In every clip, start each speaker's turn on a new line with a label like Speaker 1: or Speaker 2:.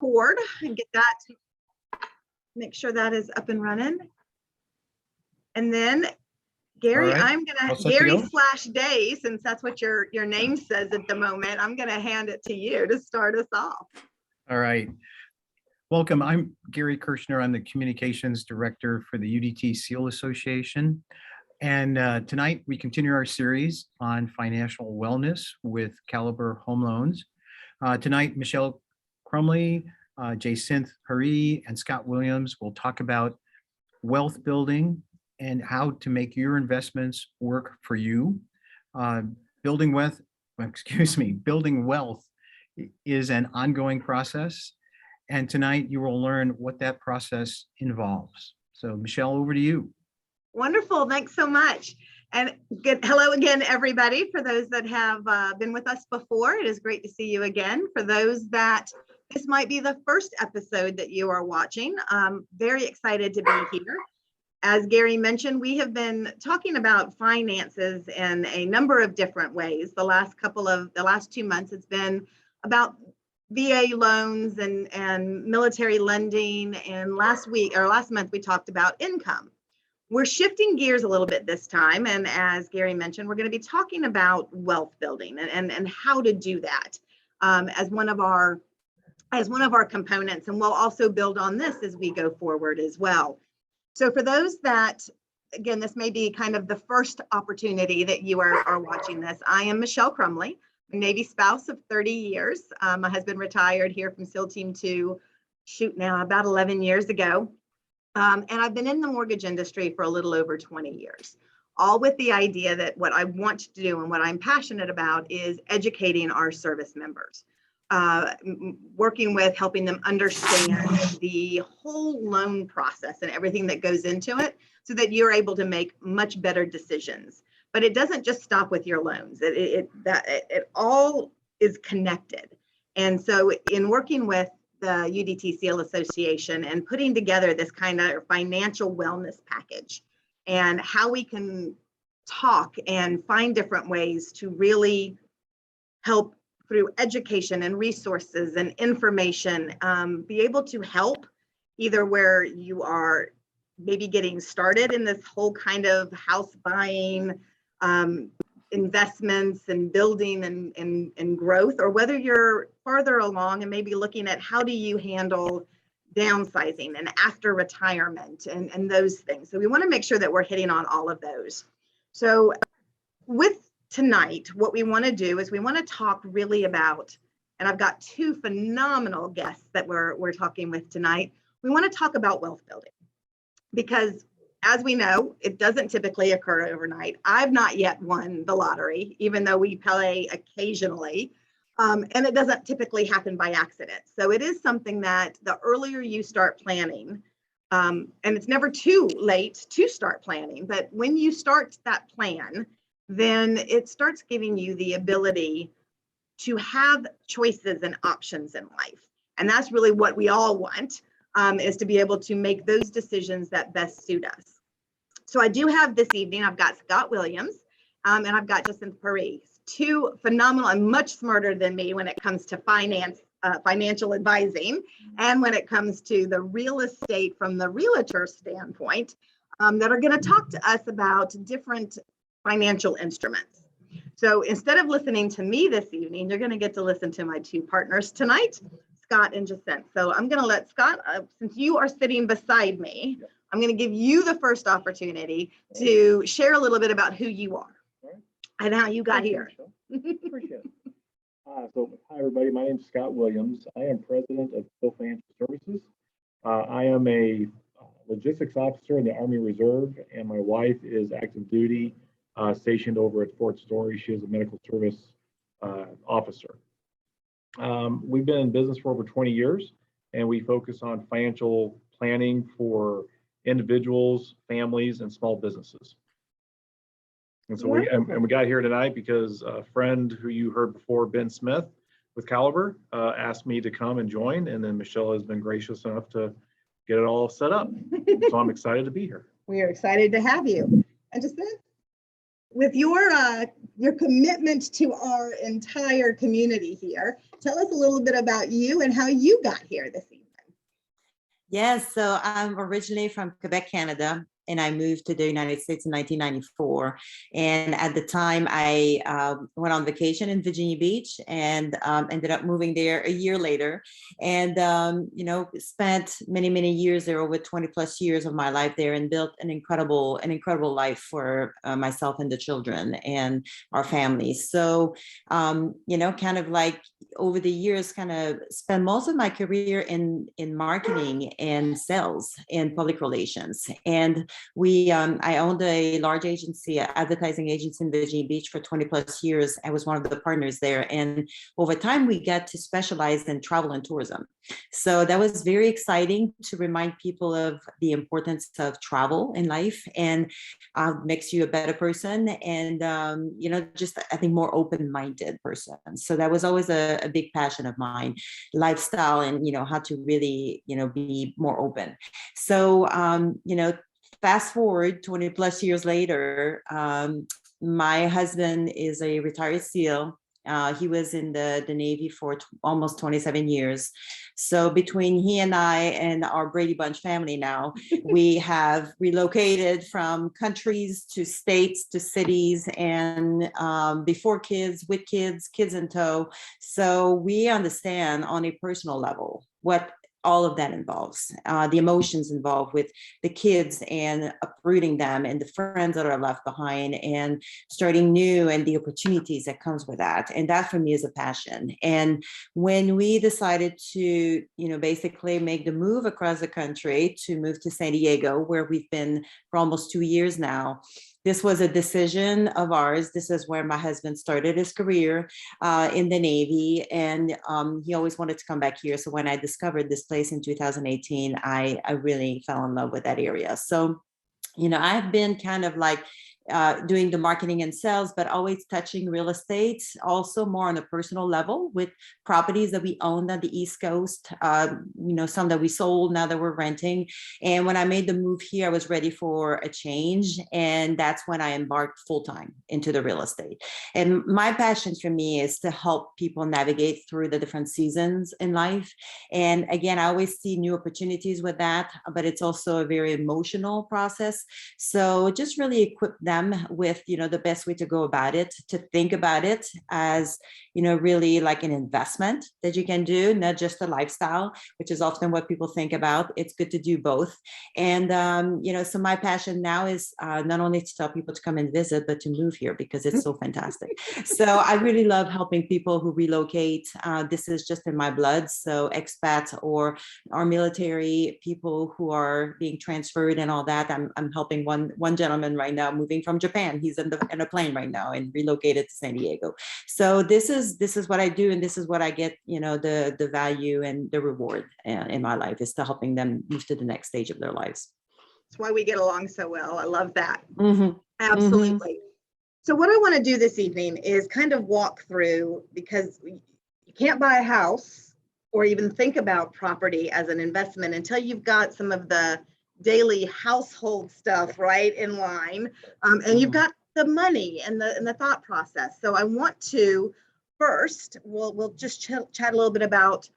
Speaker 1: record and get that, make sure that is up and running. And then Gary,
Speaker 2: right.
Speaker 1: I'm gonna Gary/Day, since that's what your name says at the moment, I'm gonna hand it to you to start us off.
Speaker 2: All right. Welcome. I'm Gary Kirschner. I'm the Communications Director for the UDT Seal Association. And tonight we continue our series on financial wellness with Caliber Home Loans. Tonight, Michelle Crumley, Jacinth Hari, and Scott Williams will talk about wealth building and how to make your investments work for you. Building wealth is an ongoing process. And tonight you will learn what that process involves. So Michelle, over to you.
Speaker 1: Wonderful, thanks so much. And hello again, everybody. For those that have been with us before, it is great to see you again. For those that this might be the first episode that you are watching, I'm very excited to be here. As Gary mentioned, we have been talking about finances in a number of different ways. The last 2 months, it's been about VA loans and military lending. And last month, we talked about income. We're shifting gears a little bit this time. And as Gary mentioned, we're going to be talking about wealth building and how to do that as one of our components. And we'll also build on this as we go forward as well. So for those that, again, this may be kind of the first opportunity that you are watching this. I am Michelle Crumley, a Navy spouse of 30 years. My husband retired here from SEAL Team 2, about 11 years ago. And I've been in the mortgage industry for a little over 20 years, all with the idea that what I want to do and what I'm passionate about is educating our service members. Working with helping them understand the whole loan process and everything that goes into it so that you're able to make much better decisions. But it doesn't just stop with your loans. It all is connected. And so in working with the UDT Seal Association and putting together this kind of financial wellness package and how we can talk and find different ways to really help through education and resources and information, be able to help either where you are maybe getting started in this whole kind of house buying, investments and building and growth, or whether you're farther along and maybe looking at how do you handle downsizing and after retirement and those things. So we want to make sure that we're hitting on all of those. So with tonight, what we want to do is we want to talk really about, and I've got two phenomenal guests that we're talking with tonight. We want to talk about wealth building because, as we know, it doesn't typically occur overnight. I've not yet won the lottery, even though we play occasionally, and it doesn't typically happen by accident. So it is something that the earlier you start planning, and it's never too late to start planning, but when you start that plan, then it starts giving you the ability to have choices and options in life. And that's really what we all want, is to be able to make those decisions that best suit us. So I do have this evening, I've got Scott Williams and I've got Jacinth Hari, two phenomenal and much smarter than me when it comes to financial advising and when it comes to the real estate from the realtor standpoint, that are going to talk to us about different financial instruments. So instead of listening to me this evening, you're going to get to listen to my two partners tonight, Scott and Jacinth. So I'm going to let Scott, since you are sitting beside me, I'm going to give you the first opportunity to share a little bit about who you are and how you got here.
Speaker 3: Appreciate it. So hi everybody, my name is Scott Williams. I am president of Phil Financial Services. I am a logistics officer in the Army Reserve, and my wife is active duty, stationed over at Fort Story. She is a medical service officer. We've been in business for over 20 years, and we focus on financial planning for individuals, families, and small businesses. And so we got here tonight because a friend who you heard before, Ben Smith with Caliber, asked me to come and join, and then Michelle has been gracious enough to get it all set up. So I'm excited to be here.
Speaker 1: We are excited to have you. And Jacinth? with your commitment to our entire community here, tell us a little bit about you and how you got here this evening.
Speaker 4: Yes, so I'm originally from Quebec, Canada, and I moved to the United States in 1994. And at the time, I went on vacation in Virginia Beach and ended up moving there a year later. And, spent many, many years there, over 20 plus years of my life there, and built an incredible life for myself and the children and our family. So, kind of like over the years, kind of spent most of my career in marketing and sales and public relations. And I owned a large agency, advertising agency in Virginia Beach for 20 plus years. I was one of the partners there. And over time, we got to specialize in travel and tourism. So that was very exciting to remind people of the importance of travel in life, and makes you a better person. And, just, I think, more open-minded person. So that was always a big passion of mine, lifestyle, and, how to really, be more open. So, fast forward 20 plus years later, my husband is a retired SEAL. He was in the Navy for almost 27 years. So between he and I and our Brady Bunch family now, we have relocated from countries to states to cities, and before kids, with kids in tow. So we understand on a personal level what all of that involves, the emotions involved with the kids and uprooting them and the friends that are left behind and starting new, and the opportunities that comes with that. And that for me is a passion. And when we decided to, basically make the move across the country to move to San Diego, where we've been for almost 2 years now, this was a decision of ours. This is where my husband started his career in the Navy, and he always wanted to come back here. So when I discovered this place in 2018, I really fell in love with that area. So, I've been kind of like doing the marketing and sales, but always touching real estate, also more on a personal level with properties that we owned on the East Coast, some that we sold, now that we're renting. And when I made the move here, I was ready for a change. And that's when I embarked full-time into the real estate. And my passion for me is to help people navigate through the different seasons in life. And again, I always see new opportunities with that, but it's also a very emotional process. So just really equip them with, the best way to go about it, to think about it as, really like an investment that you can do, not just a lifestyle, which is often what people think about. It's good to do both. And, so my passion now is not only to tell people to come and visit, but to move here because it's so fantastic. So I really love helping people who relocate. This is just in my blood. So expats or our military people who are being transferred and all that. I'm helping one gentleman right now moving from Japan. He's in a plane right now and relocated to San Diego. So this is what I do, and this is what I get, the value and the reward in my life, is to helping them move to the next stage of their lives.
Speaker 1: That's why we get along so well. I love that.
Speaker 4: Mm-hmm.
Speaker 1: Absolutely. Mm-hmm. So what I want to do this evening is kind of walk through, because you can't buy a house or even think about property as an investment until you've got some of the daily household stuff right in line, and you've got the money and the thought process. So I want to first, we'll just chat a little bit about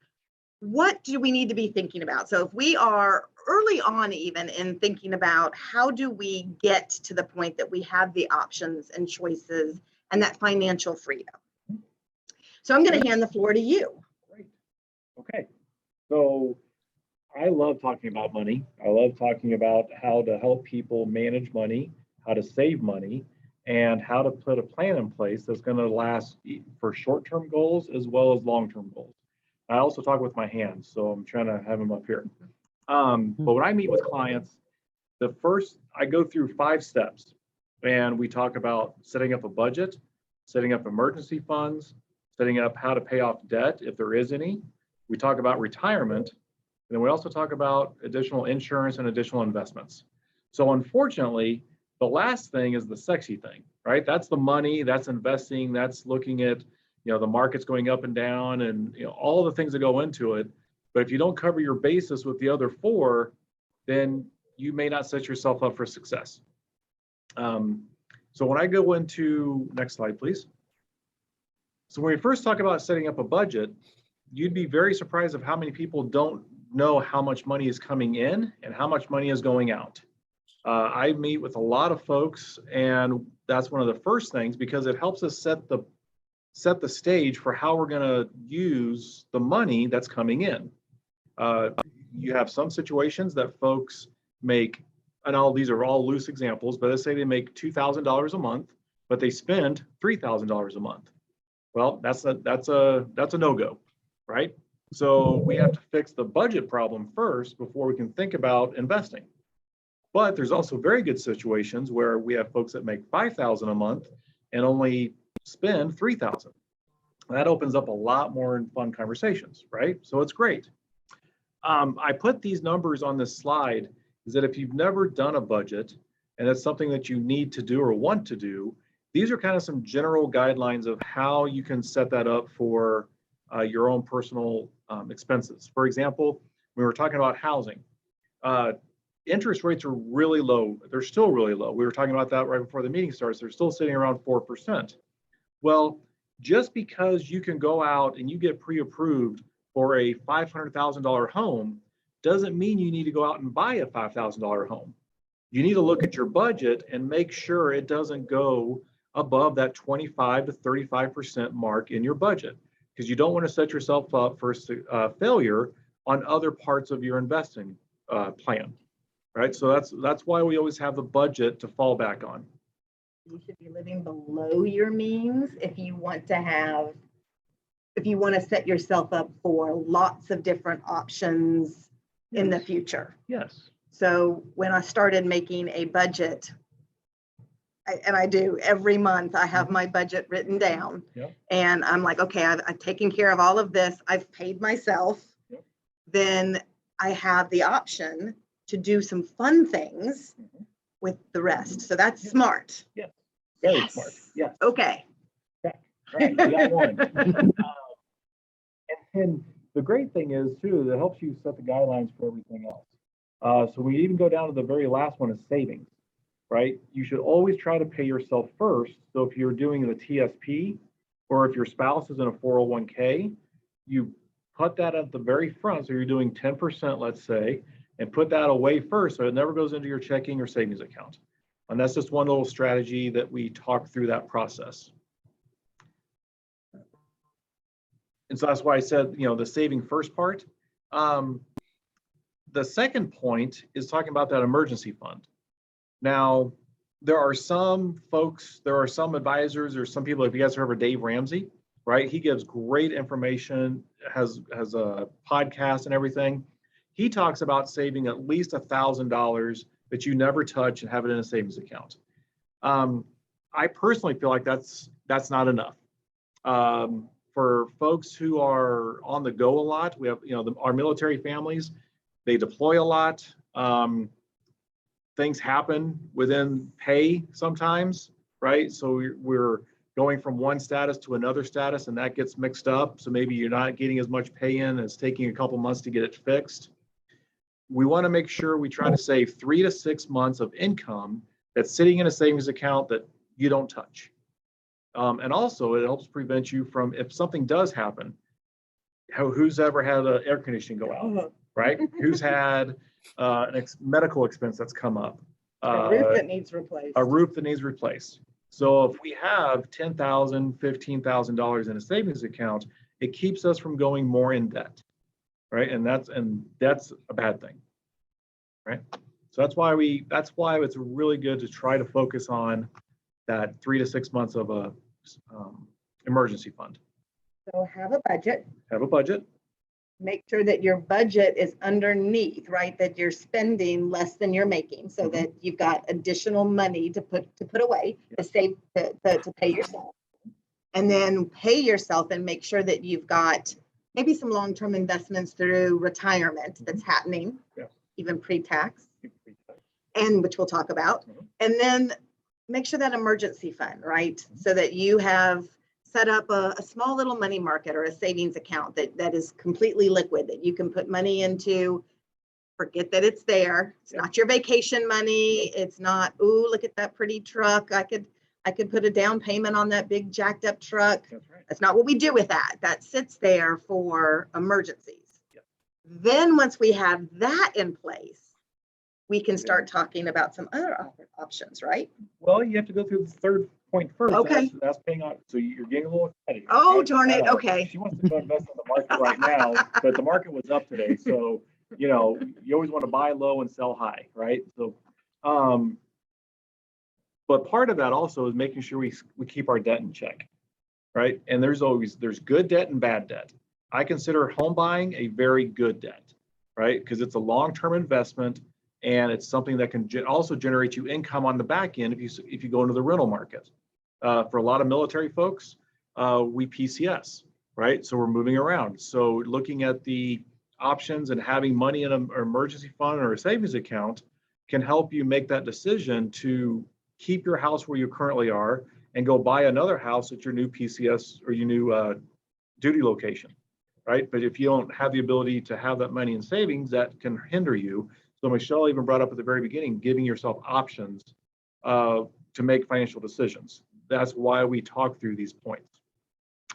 Speaker 1: what do we need to be thinking about. So if we are early on even in thinking about how do we get to the point that we have the options and choices and that financial freedom. So I'm going to hand the floor to you.
Speaker 3: Great. Okay. So I love talking about money. I love talking about how to help people manage money, how to save money, and how to put a plan in place that's going to last for short-term goals as well as long-term goals. I also talk with my hands, so I'm trying to have them up here. But when I meet with clients, I go through 5 steps, and we talk about setting up a budget, setting up emergency funds, setting up how to pay off debt if there is any. We talk about retirement. And then we also talk about additional insurance and additional investments. So unfortunately, the last thing is the sexy thing, right? That's the money, that's investing, that's looking at, the markets going up and down and, all the things that go into it. But if you don't cover your basis with the other 4, then you may not set yourself up for success. So when I go into, next slide, please. So when we first talk about setting up a budget, you'd be very surprised of how many people don't know how much money is coming in and how much money is going out. I meet with a lot of folks, and that's one of the first things, because it helps us set the stage for how we're going to use the money that's coming in. You have some situations that folks make, and these are all loose examples, but let's say they make $2,000 a month, but they spend $3,000 a month. Well, that's a no-go, right? So we have to fix the budget problem first before we can think about investing. But there's also very good situations where we have folks that make $5,000 a month and only spend $3,000. That opens up a lot more fun conversations, right? So it's great. I put these numbers on this slide is that if you've never done a budget and it's something that you need to do or want to do, these are kind of some general guidelines of how you can set that up for your own personal expenses. For example, we were talking about housing. Interest rates are really low. They're still really low. We were talking about that right before the meeting starts. They're still sitting around 4%. Well, just because you can go out and you get pre-approved for a $500,000 home doesn't mean you need to go out and buy a $5,000 home. You need to look at your budget and make sure it doesn't go above that 25 to 35% mark in your budget, because you don't want to set yourself up for failure on other parts of your investing plan, right? So that's why we always have the budget to fall back on.
Speaker 1: You should be living below your means if you want to set yourself up for lots of different options in the future.
Speaker 3: Yes.
Speaker 1: So when I started making a budget, and I do every month, I have my budget written down.
Speaker 3: Yep.
Speaker 1: And I'm like, okay, I've taken care of all of this. I've paid myself.
Speaker 3: Yep.
Speaker 1: Then I have the option to do some fun things with the rest. So that's smart.
Speaker 3: Yes. Very
Speaker 1: Yes.
Speaker 3: smart. Yes.
Speaker 1: Okay.
Speaker 3: Right. You got one. And the great thing is too, that helps you set the guidelines for everything else. So we even go down to the very last one is savings, right? You should always try to pay yourself first. So if you're doing the TSP, or if your spouse is in a 401k, you put that at the very front. So you're doing 10%, let's say, and put that away first, so it never goes into your checking or savings account. And that's just one little strategy that we talk through that process. And so that's why I said, the saving first part. The second point is talking about that emergency fund. Now, there are some advisors or some people, if you guys have heard of Dave Ramsey, right? He gives great information, has a podcast and everything. He talks about saving at least $1,000 that you never touch and have it in a savings account. I personally feel like that's not enough. For folks who are on the go a lot, we have, our military families, they deploy a lot. Things happen within pay sometimes, right? So we're going from one status to another status, and that gets mixed up. So maybe you're not getting as much pay in, and it's taking a couple months to get it fixed. We want to make sure we try to save 3 to 6 months of income that's sitting in a savings account that you don't touch. And also it helps prevent you from, if something does happen, who's ever had an air conditioning go out, right? Who's had an medical expense that's come up?
Speaker 1: A roof that needs replaced.
Speaker 3: A roof that needs replaced. So if we have $10,000, $15,000 in a savings account, it keeps us from going more in debt, right? And that's a bad thing, right? So that's why it's really good to try to focus on that 3 to 6 months of a emergency fund.
Speaker 1: So have a budget.
Speaker 3: Have a budget.
Speaker 1: Make sure that your budget is underneath, right? That you're spending less than you're making, so that you've got additional money to put away, to save, to pay yourself. And then pay yourself and make sure that you've got maybe some long-term investments through retirement that's happening, even pre-tax, and which we'll talk about. And then make sure that emergency fund, right? So that you have set up a small little money market or a savings account that is completely liquid, that you can put money into. Forget that it's there. It's not your vacation money. It's not, ooh, look at that pretty truck. I could I could put a down payment on that big jacked up truck.
Speaker 3: That's right.
Speaker 1: That's not what we do with that. That sits there for emergencies.
Speaker 3: Yep.
Speaker 1: Then once we have that in place, we can start talking about some other options, right?
Speaker 3: Well, you have to go through the third point first.
Speaker 1: Okay.
Speaker 3: That's paying off. So you're getting a little excited.
Speaker 1: Oh,
Speaker 3: right?
Speaker 1: darn it. Okay.
Speaker 3: She wants to go invest in the market right now, but the market was up today. So, you always want to buy low and sell high, right? So, but part of that also is making sure we keep our debt in check, right? And there's good debt and bad debt. I consider home buying a very good debt, right? Because it's a long-term investment. And it's something that can also generate you income on the back end if you go into the rental market. For a lot of military folks, we PCS, right? So we're moving around. So looking at the options and having money in an emergency fund or a savings account can help you make that decision to keep your house where you currently are and go buy another house at your new PCS or your new duty location, right? But if you don't have the ability to have that money in savings, that can hinder you. So Michelle even brought up at the very beginning, giving yourself options to make financial decisions. That's why we talk through these points.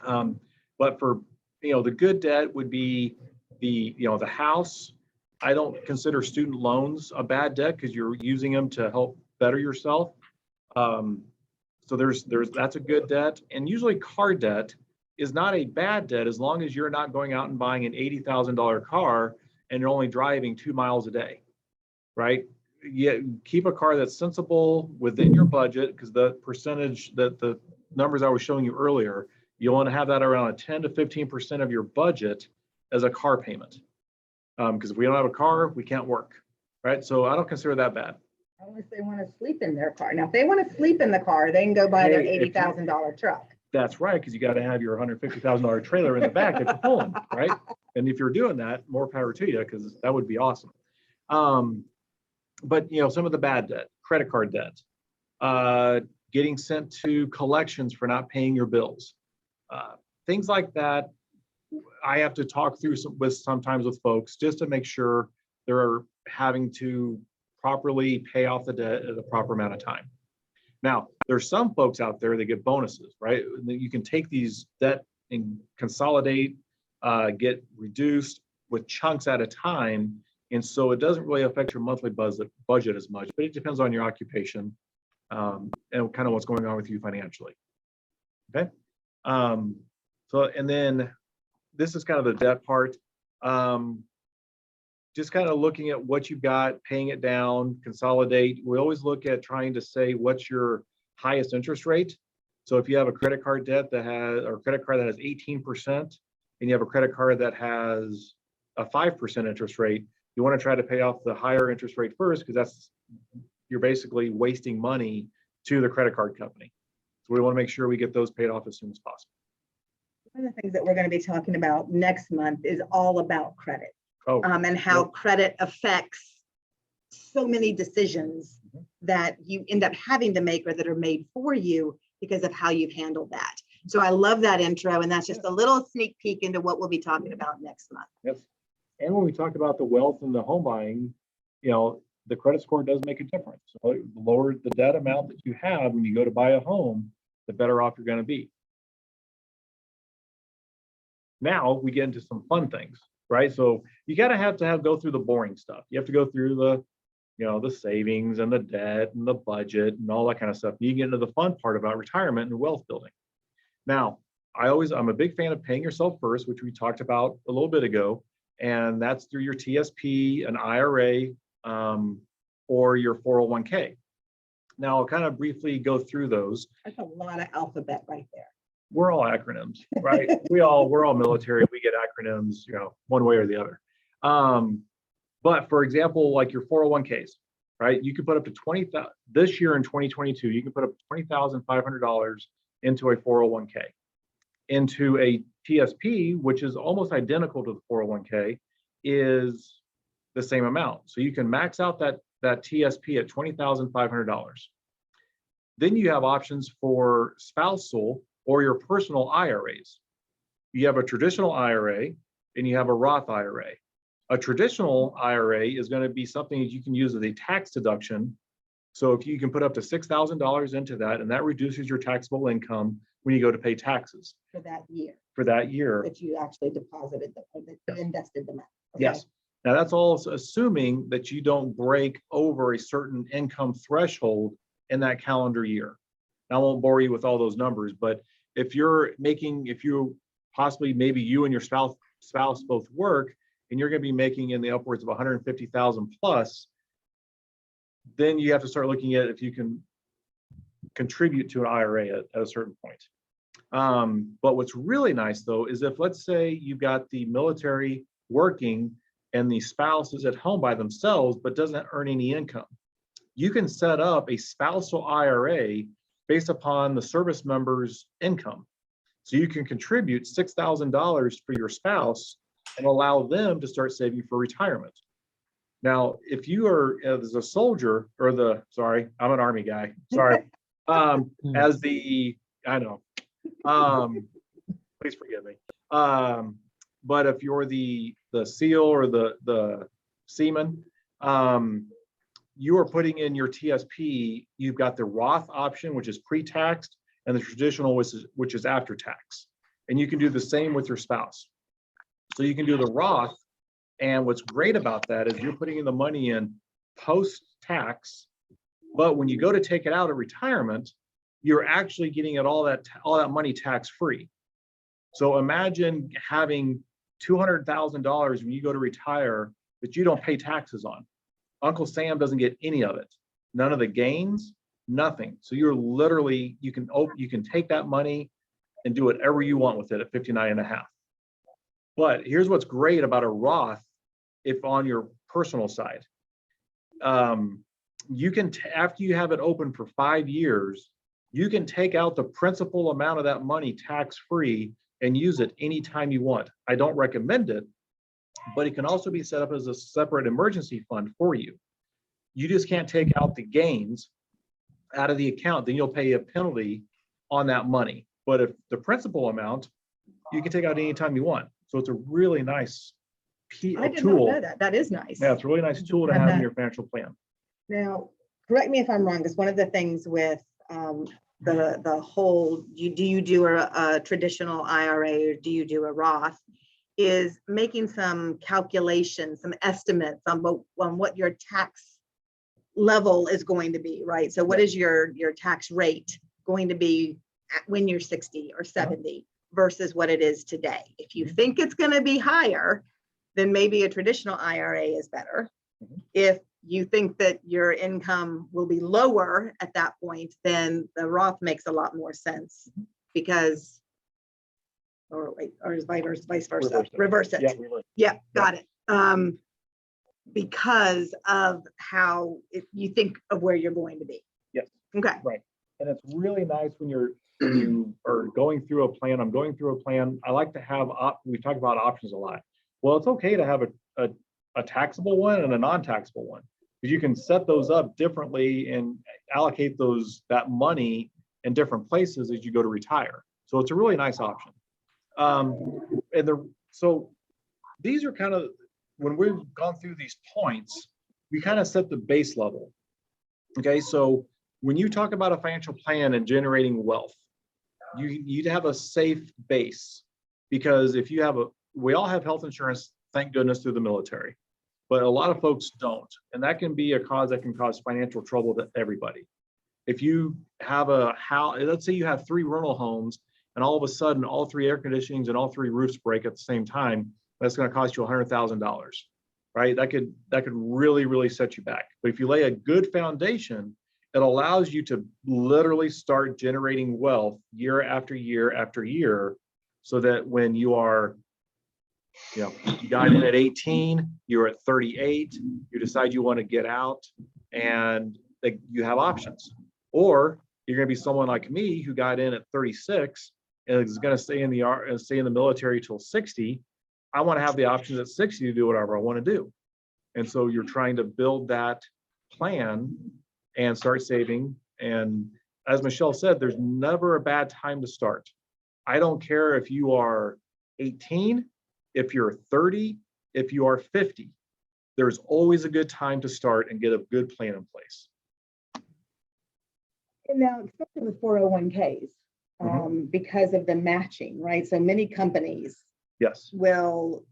Speaker 3: But for, the good debt would be the house. I don't consider student loans a bad debt because you're using them to help better yourself. So that's a good debt. And usually car debt is not a bad debt as long as you're not going out and buying an $80,000 car and you're only driving 2 miles a day. Right? Yeah, keep a car that's sensible within your budget because the percentage that the numbers I was showing you earlier, you want to have that around a 10 to 15% of your budget as a car payment. Because if we don't have a car, we can't work. Right? So I don't consider that bad.
Speaker 1: Unless they want to sleep in their car. Now, if they want to sleep in the car, they can go buy their $80,000 truck.
Speaker 3: That's right, because you got to have your $150,000 trailer in the back at your home, right? And if you're doing that, more power to you because that would be awesome. But some of the bad debt, credit card debt, getting sent to collections for not paying your bills, things like that. I have to talk through sometimes with folks just to make sure they're having to properly pay off the debt at the proper amount of time. Now, there's some folks out there that get bonuses, right? You can take these debt and consolidate, get reduced with chunks at a time. And so it doesn't really affect your monthly budget as much, but it depends on your occupation and kind of what's going on with you financially. Okay. And then this is kind of the debt part. Just kind of looking at what you've got, paying it down, consolidate. We always look at trying to say what's your highest interest rate. So if you have a credit card debt that has, or a credit card that has 18%, and you have a credit card that has a 5% interest rate, you want to try to pay off the higher interest rate first because you're basically wasting money to the credit card company. So we want to make sure we get those paid off as soon as possible.
Speaker 1: One of the things that we're going to be talking about next month is all about credit.
Speaker 3: Oh,
Speaker 1: And how credit affects so many decisions that you end up having to make or that are made for you because of how you've handled that. So I love that intro, and that's just a little sneak peek into what we'll be talking about next month.
Speaker 3: Yes. And when we talk about the wealth and the home buying, the credit score does make a difference. So the lower the debt amount that you have when you go to buy a home, the better off you're going to be. Now we get into some fun things, right? So you got to go through the boring stuff. You have to go through the savings and the debt and the budget and all that kind of stuff. You get into the fun part about retirement and wealth building. Now, I'm a big fan of paying yourself first, which we talked about a little bit ago. And that's through your TSP, an IRA, or your 401k. Now, I'll kind of briefly go through those.
Speaker 1: That's a lot of alphabet right there.
Speaker 3: We're all acronyms, right? we're all military. We get acronyms, one way or the other. But for example, like your 401ks, right? You could put up to $20,000 this year in 2022. You can put up $20,500 into a 401k. Into a TSP, which is almost identical to the 401k, is the same amount. So you can max out that TSP at $20,500. Then you have options for spousal or your personal IRAs. You have a traditional IRA and you have a Roth IRA. A traditional IRA is going to be something that you can use as a tax deduction So if you can put up to $6,000 into that, and that reduces your taxable income when you go to pay taxes
Speaker 1: For that year
Speaker 3: for that year.
Speaker 1: that you actually deposited, that you invested the money. Okay.
Speaker 3: Yes. Now that's all assuming that you don't break over a certain income threshold in that calendar year. Now, I won't bore you with all those numbers, but if you possibly, maybe you and your spouse both work, and you're going to be making in the upwards of 150,000 plus, then you have to start looking at if you can contribute to an IRA at a certain point. But what's really nice though is if, let's say, you've got the military working and the spouse is at home by themselves but doesn't earn any income, you can set up a spousal IRA based upon the service member's income. So you can contribute $6,000 for your spouse and allow them to start saving for retirement. Now, if you are as a soldier or sorry, I'm an Army guy, sorry. As the, I know, please forgive me. But if you're the SEAL or the seaman, you are putting in your TSP, you've got the Roth option, which is pre-taxed, and the traditional, which is after tax. And you can do the same with your spouse. So you can do the Roth, and what's great about that is you're putting in the money in post-tax, but when you go to take it out at retirement, you're actually getting all that money tax-free. So imagine having $200,000 when you go to retire that you don't pay taxes on. Uncle Sam doesn't get any of it. None of the gains, nothing. So you're literally, you can take that money and do whatever you want with it at 59 and a half. But here's what's great about a Roth, if on your personal side. You can, after you have it open for 5 years, you can take out the principal amount of that money tax-free and use it anytime you want. I don't recommend it, but it can also be set up as a separate emergency fund for you. You just can't take out the gains out of the account, then you'll pay a penalty on that money. But if the principal amount, you can take out anytime you want. So it's a really nice
Speaker 1: I did not
Speaker 3: tool.
Speaker 1: know that. That is nice.
Speaker 3: Yeah, it's a really nice tool to have in your financial plan.
Speaker 1: Now, correct me if I'm wrong, because one of the things with the whole, do you do a traditional IRA or do you do a Roth, is making some calculations, some estimates on what your tax level is going to be, right? So what is your tax rate going to be when you're 60 or 70 versus what it is today? If you think it's going to be higher, then maybe a traditional IRA is better. If you think that your income will be lower at that point, then the Roth makes a lot more sense because, or is vice versa, reverse it.
Speaker 3: Yeah, reverse.
Speaker 1: Yeah, got it. Because of how you think of where you're going to be.
Speaker 3: Yes.
Speaker 1: Okay.
Speaker 3: Right. And it's really nice when you are going through a plan. I'm going through a plan. I like to have, we talk about options a lot. Well, it's okay to have a taxable one and a non-taxable one, because you can set those up differently and allocate that money in different places as you go to retire. So it's a really nice option. So these are kind of, when we've gone through these points, we kind of set the base level. Okay, so when you talk about a financial plan and generating wealth, you'd have a safe base, because if you have we all have health insurance, thank goodness, through the military, but a lot of folks don't. And that can be a cause that can cause financial trouble to everybody. If you have a house, let's say you have 3 rental homes, and all of a sudden all 3 air conditionings and all 3 roofs break at the same time, that's going to cost you $100,000, right? That could really, really set you back. But if you lay a good foundation, it allows you to literally start generating wealth year after year after year, so that when you are, you got in at 18, you're at 38, you decide you want to get out, and you have options. Or you're going to be someone like me who got in at 36 and is going to stay in the military till 60. I want to have the options at 60 to do whatever I want to do. And so you're trying to build that plan and start saving. And as Michelle said, there's never a bad time to start. I don't care if you are 18, if you're 30, if you are 50, there's always a good time to start and get a good plan in place.
Speaker 1: And now, especially with 401ks, because of the matching, right? So many companies
Speaker 3: Yes.
Speaker 1: will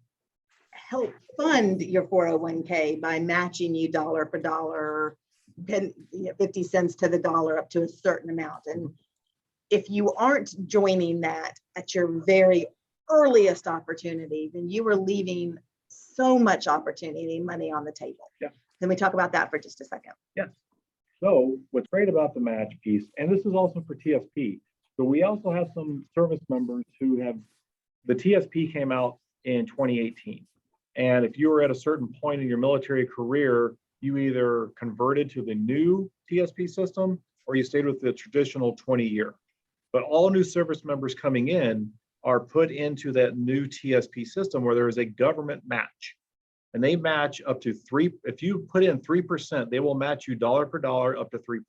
Speaker 1: help fund your 401k by matching you dollar for dollar, 50 cents to the dollar up to a certain amount. And if you aren't joining that at your very earliest opportunity, then you are leaving so much opportunity and money on the table.
Speaker 3: Yeah.
Speaker 1: Can we talk about that for just a second?
Speaker 3: Yes. So what's great about the match piece, and this is also for TSP. So we also have some service members who have, the TSP came out in 2018. And if you were at a certain point in your military career, you either converted to the new TSP system or you stayed with the traditional 20-year. But all new service members coming in are put into that new TSP system where there is a government match. And they match up to 3%. If you put in 3%, they will match you dollar per dollar up to 3%.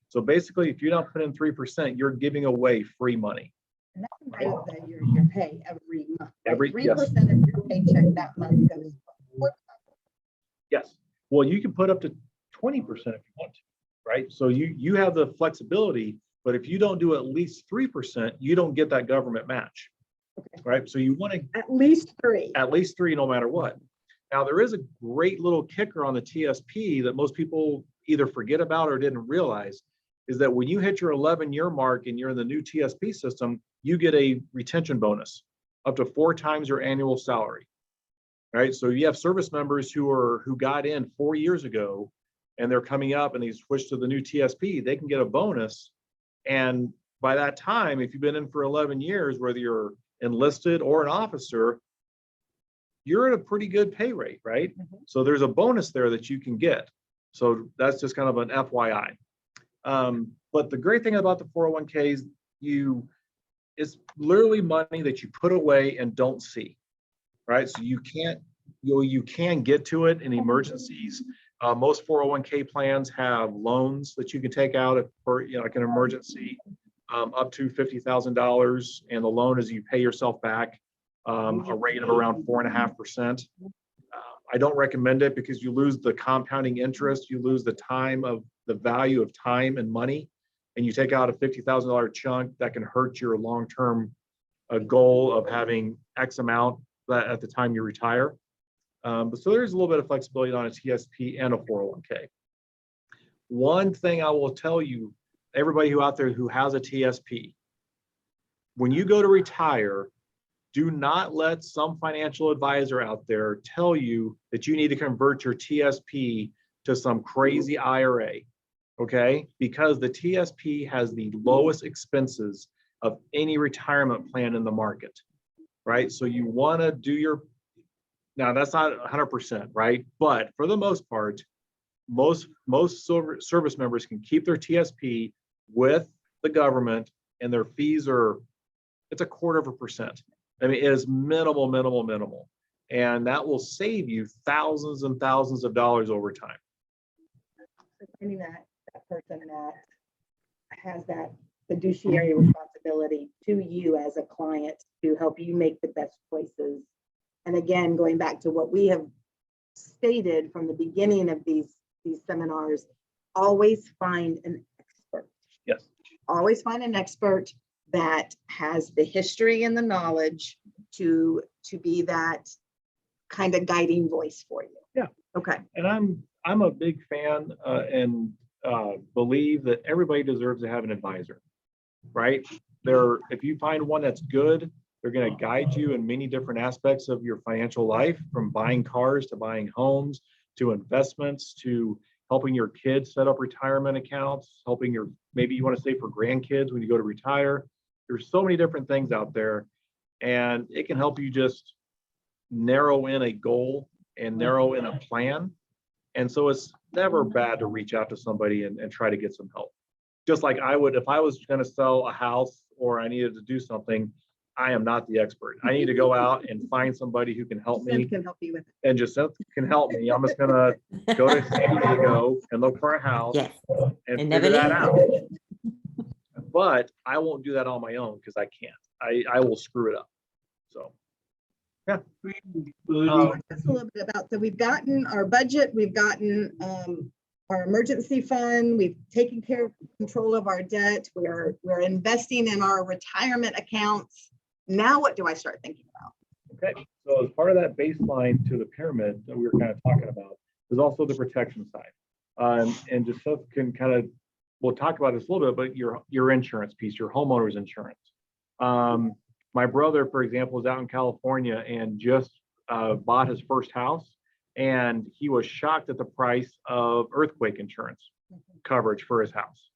Speaker 3: So basically, if you don't put in 3%, you're giving away free money.
Speaker 1: And that's part of your pay every month.
Speaker 3: Every
Speaker 1: 3%
Speaker 3: yes.
Speaker 1: of your paycheck that month goes.
Speaker 3: Yes. Well, you can put up to 20% if you want to, right? So you have the flexibility, but if you don't do at least 3%, you don't get that government match, right? So you want to
Speaker 1: At least 3.
Speaker 3: at least 3 no matter what. Now, there is a great little kicker on the TSP that most people either forget about or didn't realize, is that when you hit your 11-year mark and you're in the new TSP system, you get a retention bonus up to 4 times your annual salary, right? So you have service members who got in 4 years ago and they're coming up and they switch to the new TSP, they can get a bonus. And by that time, if you've been in for 11 years, whether you're enlisted or an officer, you're at a pretty good pay rate, right? So there's a bonus there that you can get. So that's just kind of an FYI. But the great thing about the 401ks, it's literally money that you put away and don't see, right? So you can get to it in emergencies. Most 401k plans have loans that you can take out for like an emergency, up to $50,000, and the loan is you pay yourself back a rate of around 4.5%. I don't recommend it because you lose the compounding interest, you lose the value of time and money, and you take out a $50,000 chunk that can hurt your long-term goal of having X amount at the time you retire. But so there's a little bit of flexibility on a TSP and a 401k. One thing I will tell you, everybody out there who has a TSP, when you go to retire, do not let some financial advisor out there tell you that you need to convert your TSP to some crazy IRA, okay? Because the TSP has the lowest expenses of any retirement plan in the market, right? So you wanna do now that's not 100%, right? But for the most part, most service members can keep their TSP with the government and their fees it's 1/4%. I mean, it is minimal. And that will save you thousands and thousands of dollars over time.
Speaker 1: Finding that person that has that fiduciary responsibility to you as a client to help you make the best choices. And again, going back to what we have stated from the beginning of these seminars, always find an expert.
Speaker 3: Yes.
Speaker 1: Always find an expert that has the history and the knowledge to be that kind of guiding voice for you.
Speaker 3: Yeah.
Speaker 1: Okay.
Speaker 3: And I'm a big fan and believe that everybody deserves to have an advisor, right? If you find one that's good, they're going to guide you in many different aspects of your financial life, from buying cars to buying homes, to investments, to helping your kids set up retirement accounts, maybe you want to save for grandkids when you go to retire. There's so many different things out there, and it can help you just narrow in a goal and narrow in a plan. And so it's never bad to reach out to somebody and try to get some help. Just like I would, if I was going to sell a house or I needed to do something, I am not the expert. I need to go out and find somebody who can help me.
Speaker 1: Can help you with it.
Speaker 3: And just can help me. I'm just going to go to San Diego and look for a house and figure that out. But I won't do that on my own because I can't. I will screw it up. So, yeah.
Speaker 1: Talk to us a little bit about, so we've gotten our budget, we've gotten our emergency fund. We've taken control of our debt. We're investing in our retirement accounts. Now what do I start thinking about?
Speaker 3: Okay, so as part of that baseline to the pyramid that we were kind of talking about, is also the protection side. And just so can kind of, we'll talk about this a little bit, but your insurance piece, your homeowner's insurance. My brother, for example, is out in California and just bought his first house, and he was shocked at the price of earthquake insurance coverage for his house.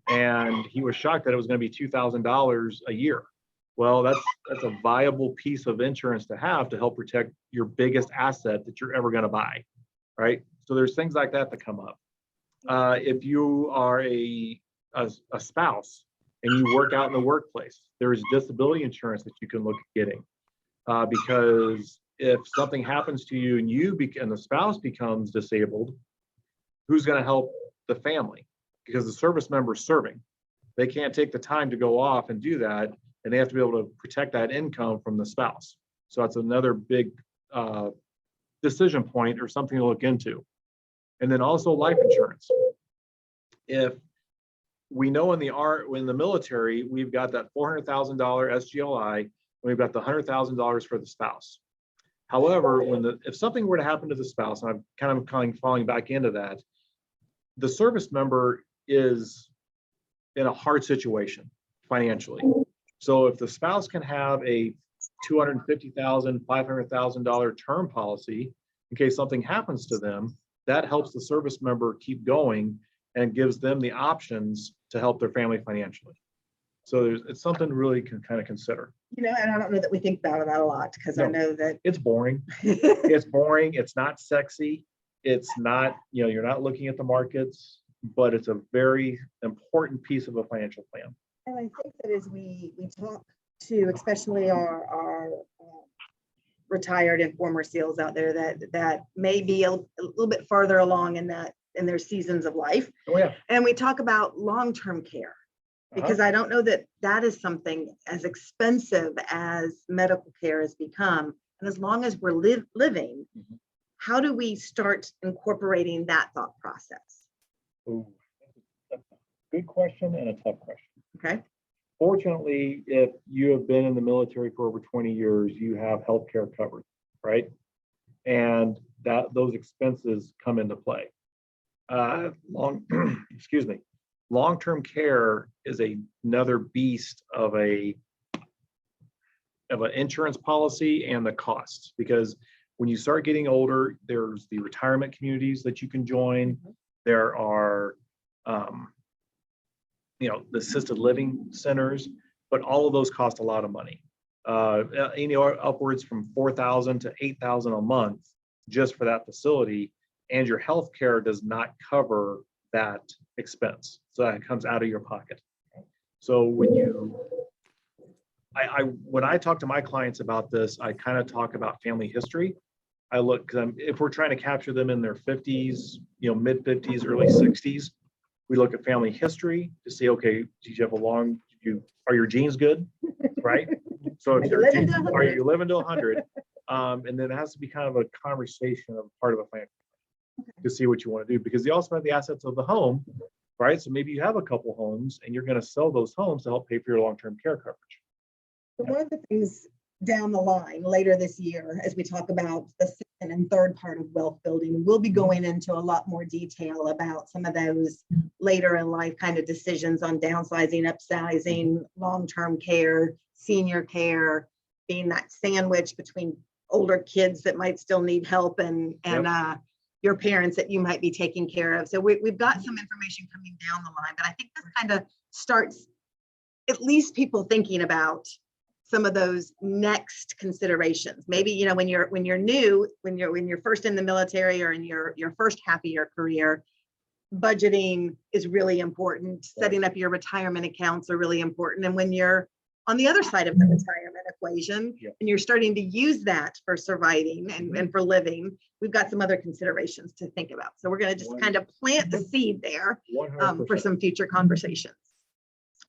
Speaker 3: And he was shocked that it was going to be $2,000 a year. Well, that's a viable piece of insurance to have to help protect your biggest asset that you're ever going to buy, right? So there's things like that come up. If you are a spouse and you work out in the workplace, there's disability insurance that you can look at getting, because if something happens to you and the spouse becomes disabled, who's going to help the family? Because the service member is serving. They can't take the time to go off and do that, and they have to be able to protect that income from the spouse. So that's another big decision point or something to look into. And then also life insurance. If we know in the military, we've got that $400,000 SGLI, and we've got the $100,000 for the spouse. However, if something were to happen to the spouse, and I'm kind of falling back into that, the service member is in a hard situation financially. So if the spouse can have a $250,000, $500,000 term policy in case something happens to them, that helps the service member keep going and gives them the options to help their family financially. So it's something really can kind of consider.
Speaker 1: And I don't know that we think about that a lot, because I know that
Speaker 3: it's boring. It's boring. It's not sexy. It's not, you're not looking at the markets, but it's a very important piece of a financial plan.
Speaker 1: And I think that as we talk to, especially our retired and former SEALs out there that may be a little bit farther along in their seasons of life.
Speaker 3: Oh yeah.
Speaker 1: And we talk about long-term care, because I don't know that is something as expensive as medical care has become. And as long as we're living, how do we start incorporating that thought process?
Speaker 3: Ooh, that's a good question and a tough question.
Speaker 1: Okay.
Speaker 3: Fortunately, if you have been in the military for over 20 years, you have healthcare covered, right? And those expenses come into play. Long-term care is another beast of an insurance policy and the costs, because when you start getting older, there's the retirement communities that you can join. There are the assisted living centers, but all of those cost a lot of money. Upwards from $4,000 to $8,000 a month just for that facility, and your health care does not cover that expense. So that comes out of your pocket. So when I talk to my clients about this, I kind of talk about family history. I look, because if we're trying to capture them in their 50s, mid 50s, early 60s, we look at family history to see, okay, did you have are your genes good, right? So if are you living to 100? And then it has to be kind of a conversation of part of a family to see what you want to do, because you also have the assets of the home, right? So maybe you have a couple homes and you're going to sell those homes to help pay for your long-term care coverage.
Speaker 1: So one of the things down the line later this year, as we talk about the second and third part of wealth building, we'll be going into a lot more detail about some of those later in life kind of decisions on downsizing, upsizing, long-term care, senior care, being that sandwich between older kids that might still need help and your parents that you might be taking care of. So we've got some information coming down the line, but I think this kind of starts at least people thinking about some of those next considerations. Maybe, when you're new, when you're first in the military or in your first half of your career, budgeting is really important. Setting up your retirement accounts are really important. And when you're on the other side of the retirement equation, and you're starting to use that for surviving and for living, we've got some other considerations to think about. So we're going to just kind of plant the seed there for some future conversations.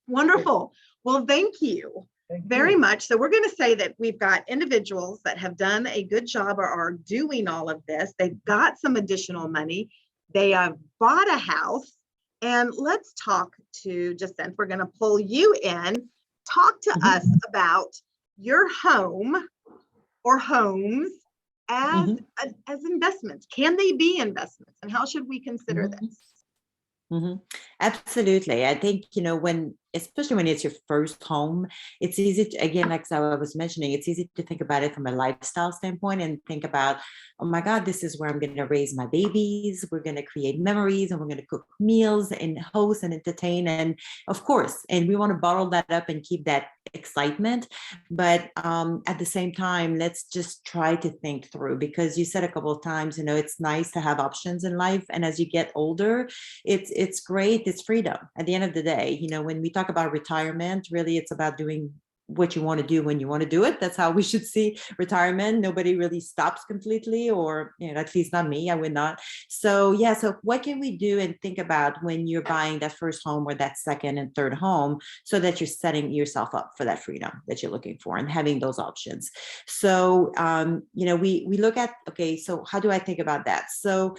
Speaker 1: Wonderful. Well, thank you very much. So we're going to say that we've got individuals that have done a good job or are doing all of this. They've got some additional money. they have bought a house. And let's talk to Jacinth. We're going to pull you in. Talk to us about your home or homes as investments. Can they be investments, and how should we consider this?
Speaker 4: Absolutely. I think, especially when it's your first home, it's easy to, again, like I was mentioning, it's easy to think about it from a lifestyle standpoint and think about, oh my God, this is where I'm going to raise my babies. We're going to create memories, and we're going to cook meals and host and entertain. And of course, and we want to bottle that up and keep that excitement. But at the same time, let's just try to think through, because you said a couple of times, it's nice to have options in life. And as you get older, it's great. It's freedom. At the end of the day, when we talk about retirement, really, it's about doing what you want to do when you want to do it. That's how we should see retirement. Nobody really stops completely, or at least not me. I would not. So what can we do and think about when you're buying that first home or that second and third home, so that you're setting yourself up for that freedom that you're looking for and having those options? So we look at, okay, so how do I think about that? So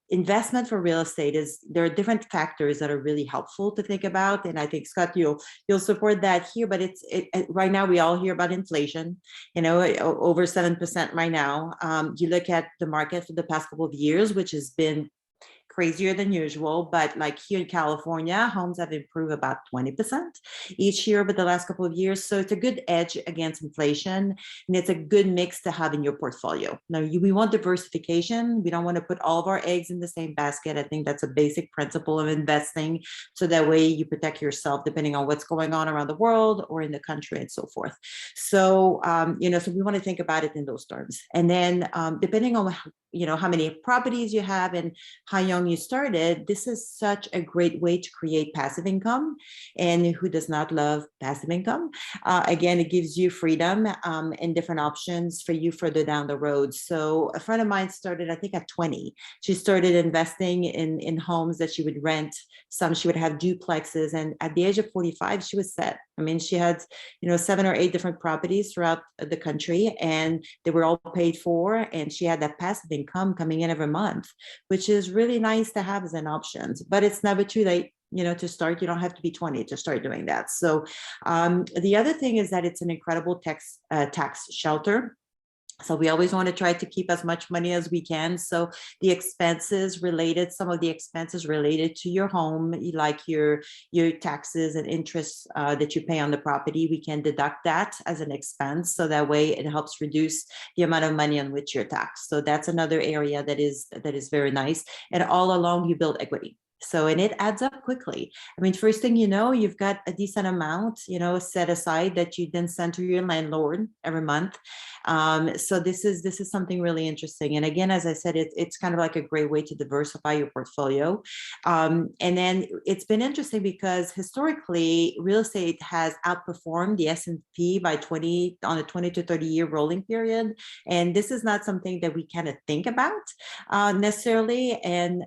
Speaker 4: investment for real estate there are different factors that are really helpful to think about. And I think, Scott, you'll support that here, but right now we all hear about inflation, over 7% right now. You look at the market for the past couple of years, which has been crazier than usual, but like here in California, homes have improved about 20% each year over the last couple of years. So it's a good edge against inflation, and it's a good mix to have in your portfolio. Now, we want diversification. We don't want to put all of our eggs in the same basket. I think that's a basic principle of investing. So that way you protect yourself depending on what's going on around the world or in the country and so forth. So, so we want to think about it in those terms. And then depending on how many properties you have and how young you started, this is such a great way to create passive income. And who does not love passive income? Again, it gives you freedom and different options for you further down the road. So a friend of mine started, I think at 20, she started investing in homes that she would rent. Some she would have duplexes. And at the age of 45, she was set. I mean, she had, 7 or 8 different properties throughout the country, and they were all paid for. And she had that passive income coming in every month, which is really nice to have as an option. But it's never too late, to start. You don't have to be 20 to start doing that. So the other thing is that it's an incredible tax shelter. So we always want to try to keep as much money as we can. So some of the expenses related to your home, like your taxes and interest that you pay on the property, we can deduct that as an expense. So that way it helps reduce the amount of money on which you're taxed. So that's another area that is very nice. And all along you build equity. So, and it adds up quickly. I mean, first thing you know, you've got a decent amount, set aside that you then send to your landlord every month. So this is something really interesting. And again, as I said, it's kind of like a great way to diversify your portfolio. And then it's been interesting because historically, real estate has outperformed the S&P by 20 on a 20 to 30 year rolling period. And this is not something that we kind of think about necessarily. And,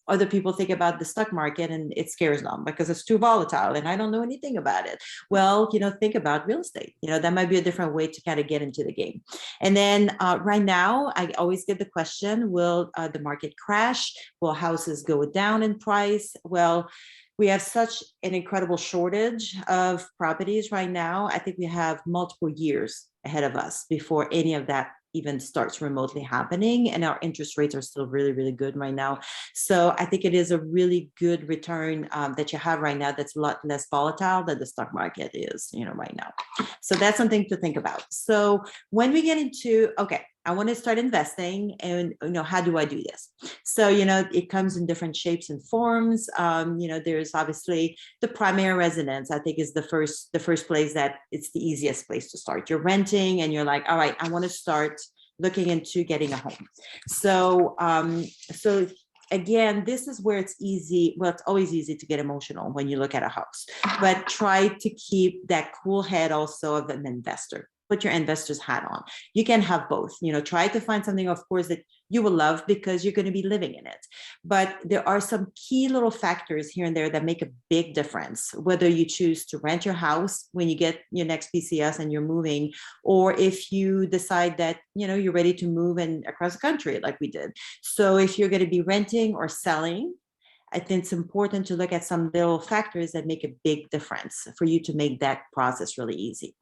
Speaker 4: other people think about the stock market and it scares them because it's too volatile and I don't know anything about it. Well, think about real estate. That might be a different way to kind of get into the game. And then right now, I always get the question, will the market crash? Will houses go down in price? Well, we have such an incredible shortage of properties right now. I think we have multiple years ahead of us before any of that even starts remotely happening, and our interest rates are still really, really good right now. So I think it is a really good return that you have right now that's a lot less volatile than the stock market is, right now. So that's something to think about. So when we get into, okay, I want to start investing, and how do I do this? So it comes in different shapes and forms. There's obviously the primary residence. I think is the first place that it's the easiest place to start. You're renting, and you're like, all right, I want to start looking into getting a home. So again, this is where it's easy. Well, it's always easy to get emotional when you look at a house, but try to keep that cool head also of an investor. put your investor's hat on. You can have both. Try to find something, of course, that you will love because you're going to be living in it. But there are some key little factors here and there that make a big difference, whether you choose to rent your house when you get your next PCS and you're moving, or if you decide that, you're ready to move across the country like we did. So if you're going to be renting or selling, I think it's important to look at some little factors that make a big difference for you to make that process really easy.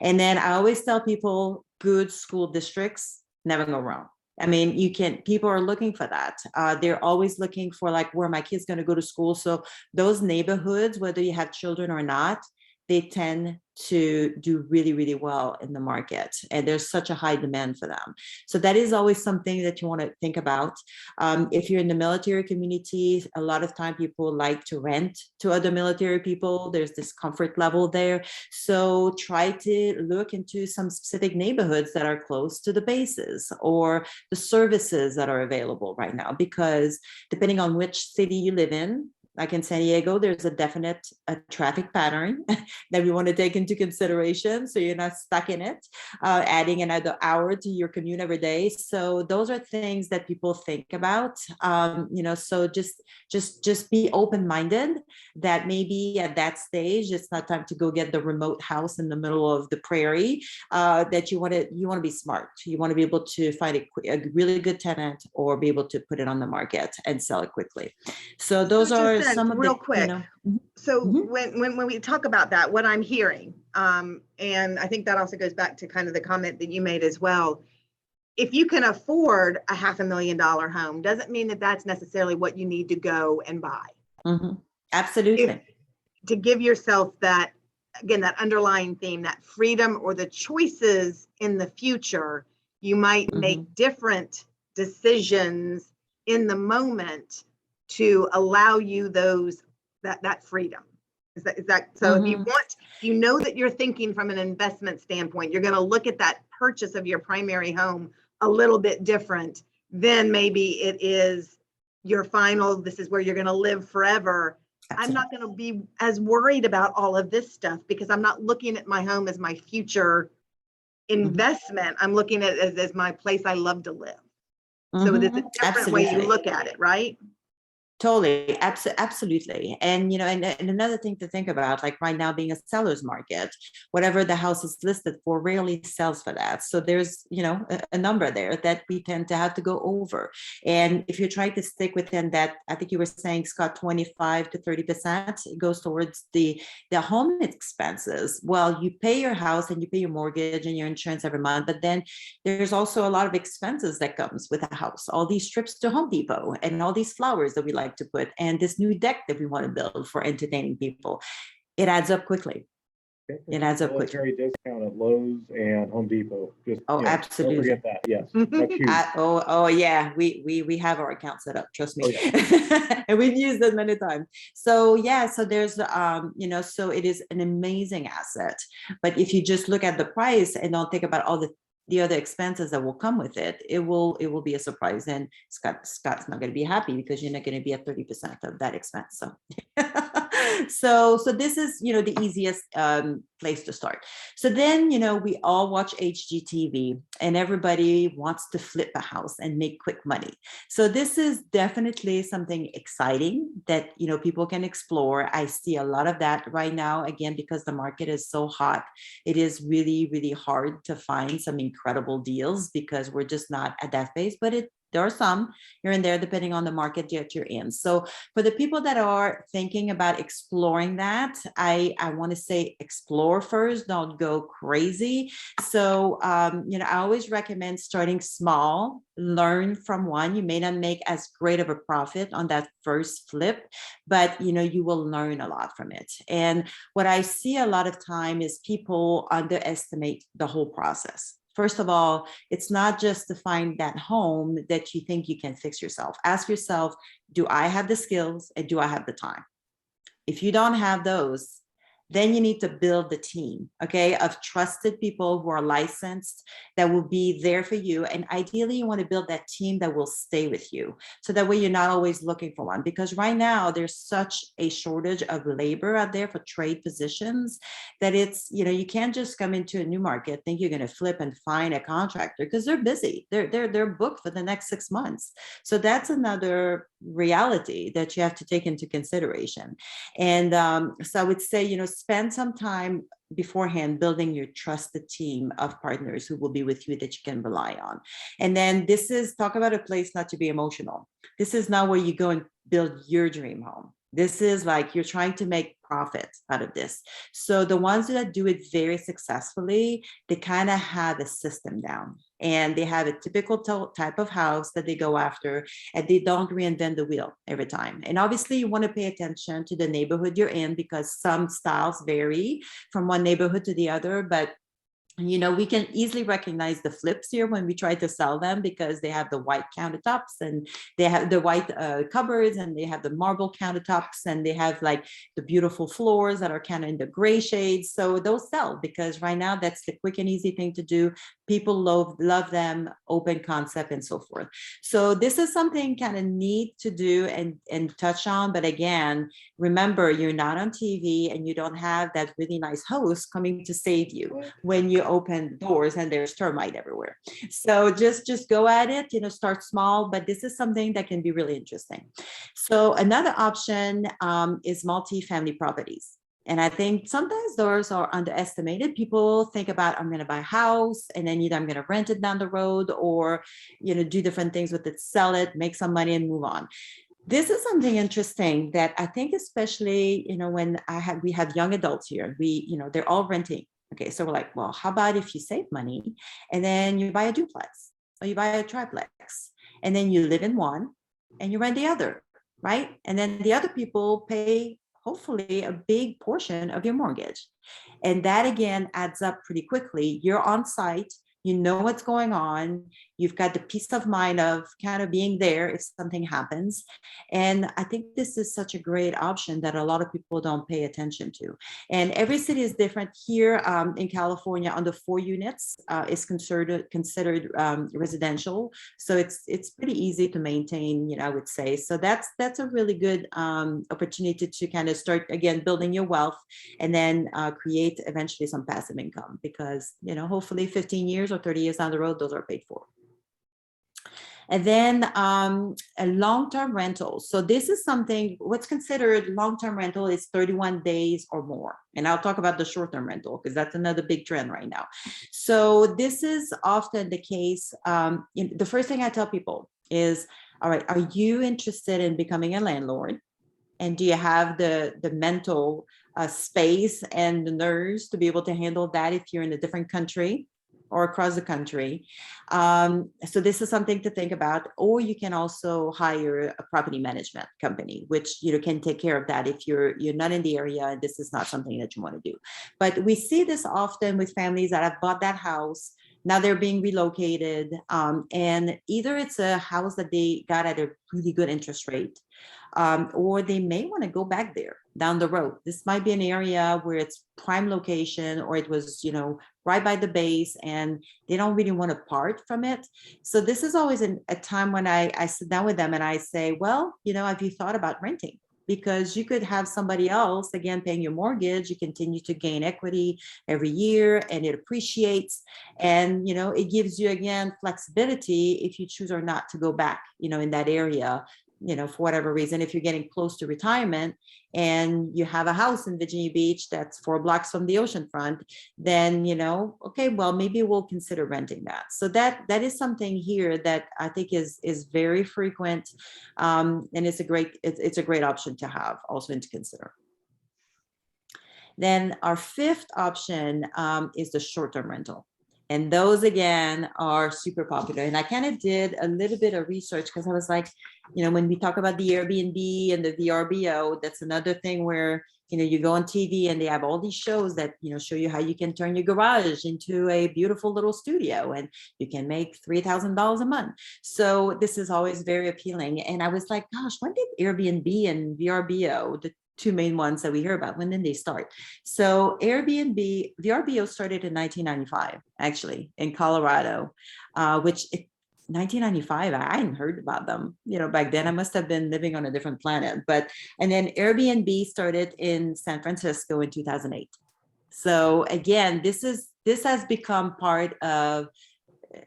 Speaker 4: And then I always tell people, good school districts never go wrong. I mean, people are looking for that. They're always looking for like, where my kids going to go to school. So those neighborhoods, whether you have children or not, they tend to do really, really well in the market. And there's such a high demand for them. So that is always something that you want to think about. If you're in the military community, a lot of time people like to rent to other military people. There's this comfort level there. So try to look into some specific neighborhoods that are close to the bases or the services that are available right now, because depending on which city you live in, like in San Diego, there's a definite traffic pattern that we want to take into consideration, so you're not stuck in it, adding another hour to your commute every day. So those are things that people think about. So just be open-minded that maybe at that stage it's not time to go get the remote house in the middle of the prairie. That you want to be smart. You want to be able to find a really good tenant or be able to put it on the market and sell it quickly. So those are some of
Speaker 1: real
Speaker 4: the,
Speaker 1: quick. So
Speaker 4: Mhm.
Speaker 1: when we talk about that, what I'm hearing, and I think that also goes back to kind of the comment that you made as well. If you can afford a $500,000 home, doesn't mean that that's necessarily what you need to go and buy.
Speaker 4: Absolutely.
Speaker 1: To give yourself that, again, that underlying theme, that freedom or the choices in the future, you might make different decisions in the moment to allow you that freedom. Is that so? If you know that you're thinking from an investment standpoint, you're going to look at that purchase of your primary home a little bit different than maybe it is your final, this is where you're going to live forever. Absolutely. I'm not going to be as worried about all of this stuff because I'm not looking at my home as my future investment. I'm looking at it as my place I love to live. So it's a different way you look at it, right?
Speaker 4: Totally. Absolutely. And, and another thing to think about, like right now being a seller's market, whatever the house is listed for rarely sells for that. So there's, a number there that we tend to have to go over. And if you're trying to stick within that, I think you were saying, Scott, 25 to 30%, it goes towards the home expenses. Well, you pay your house and you pay your mortgage and your insurance every month, but then there's also a lot of expenses that comes with a house, all these trips to Home Depot and all these flowers that we like to put, and this new deck that we want to build for entertaining people. It adds up quickly. It adds up quickly.
Speaker 3: Military discount at Lowe's and Home Depot. Just
Speaker 4: absolutely.
Speaker 3: Don't forget that. Yes. That's huge.
Speaker 4: Yeah. We have our account set up. Trust me.
Speaker 3: Yeah.
Speaker 4: And we've used it many times. So so there's so it is an amazing asset. But if you just look at the price and don't think about all the other expenses that will come with it, it will be a surprise. And Scott's not going to be happy because you're not going to be at 30% of that expense. So so this is the easiest place to start. So then we all watch HGTV and everybody wants to flip a house and make quick money. So this is definitely something exciting that people can explore. I see a lot of that right now, again, because the market is so hot. It is really, really hard to find some incredible deals because we're just not at that phase, but there are some here and there, depending on the market that you're in. So for the people that are thinking about exploring that, I want to say explore first, don't go crazy. So, I always recommend starting small, learn from one. You may not make as great of a profit on that first flip, but you will learn a lot from it. And what I see a lot of time is people underestimate the whole process. First of all, it's not just to find that home that you think you can fix yourself. Ask yourself, do I have the skills and do I have the time? If you don't have those, Then you need to build the team, okay, of trusted people who are licensed that will be there for you. And ideally, you want to build that team that will stay with you. So that way you're not always looking for one, because right now there's such a shortage of labor out there for trade positions that it's, you can't just come into a new market, think you're going to flip and find a contractor, because they're busy. They're booked for the next 6 months. So that's another reality that you have to take into consideration. And so I would say, spend some time beforehand building your trusted team of partners who will be with you that you can rely on. And then talk about a place not to be emotional. This is not where you go and build your dream home. This is like you're trying to make profit out of this. So the ones that do it very successfully, they kind of have a system down, and they have a typical type of house that they go after, and they don't reinvent the wheel every time. And obviously you want to pay attention to the neighborhood you're in, because some styles vary from one neighborhood to the other, but we can easily recognize the flips here when we try to sell them, because they have the white countertops, and they have the white cupboards, and they have the marble countertops, and they have like the beautiful floors that are kind of in the gray shades. So those sell, because right now that's the quick and easy thing to do. People love them, open concept and so forth. So this is something kind of neat to do and touch on. But again, remember, you're not on TV, and you don't have that really nice host coming to save you when you open doors and there's termite everywhere. So just go at it, start small, but this is something that can be really interesting. So another option is multi-family properties. And I think sometimes those are underestimated. People think about, I'm going to buy a house, and then either I'm going to rent it down the road, or, do different things with it, sell it, make some money and move on. This is something interesting that I think, especially, when we have young adults here, they're all renting. Okay, so we're like, well, how about if you save money and then you buy a duplex or you buy a triplex, and then you live in one and you rent the other, right? And then the other people pay hopefully a big portion of your mortgage. And that again adds up pretty quickly. You're on site, you know what's going on. You've got the peace of mind of kind of being there if something happens. And I think this is such a great option that a lot of people don't pay attention to. And every city is different. Here in California, under 4 units is considered residential. So it's pretty easy to maintain, I would say. So that's a really good opportunity to kind of start, again, building your wealth, and then create eventually some passive income, because, hopefully 15 years or 30 years down the road, those are paid for. And then a long-term rental. So this is something, what's considered long-term rental is 31 days or more. And I'll talk about the short-term rental, because that's another big trend right now. So this is often the case. The first thing I tell people is, all right, are you interested in becoming a landlord? And do you have the mental space and the nerves to be able to handle that if you're in a different country or across the country? So this is something to think about. Or you can also hire a property management company, which can take care of that if you're not in the area and this is not something that you want to do. But we see this often with families that have bought that house. Now they're being relocated, and either it's a house that they got at a really good interest rate, or they may want to go back there down the road. This might be an area where it's prime location, or it was, right by the base, and they don't really want to part from it. So this is always a time when I sit down with them and I say, well, have you thought about renting? Because you could have somebody else, again, paying your mortgage. You continue to gain equity every year, and it appreciates. And, it gives you, again, flexibility if you choose or not to go back, in that area, for whatever reason. If you're getting close to retirement and you have a house in Virginia Beach that's 4 blocks from the ocean front, then, okay, well, maybe we'll consider renting that. So that is something here that I think is very frequent. And it's a great option to have also to consider. Then our 5th option is the short-term rental. And those, again, are super popular. And I kind of did a little bit of research, because I was like, when we talk about the Airbnb and the VRBO, that's another thing where, you go on TV and they have all these shows that, show you how you can turn your garage into a beautiful little studio and you can make $3,000 a month. So this is always very appealing. And I was like, gosh, when did Airbnb and VRBO, the two main ones that we hear about, when did they start? So VRBO started in 1995, actually, in Colorado, which 1995, I hadn't heard about them. Back then I must have been living on a different planet. And then Airbnb started in San Francisco in 2008. So again, this has become part of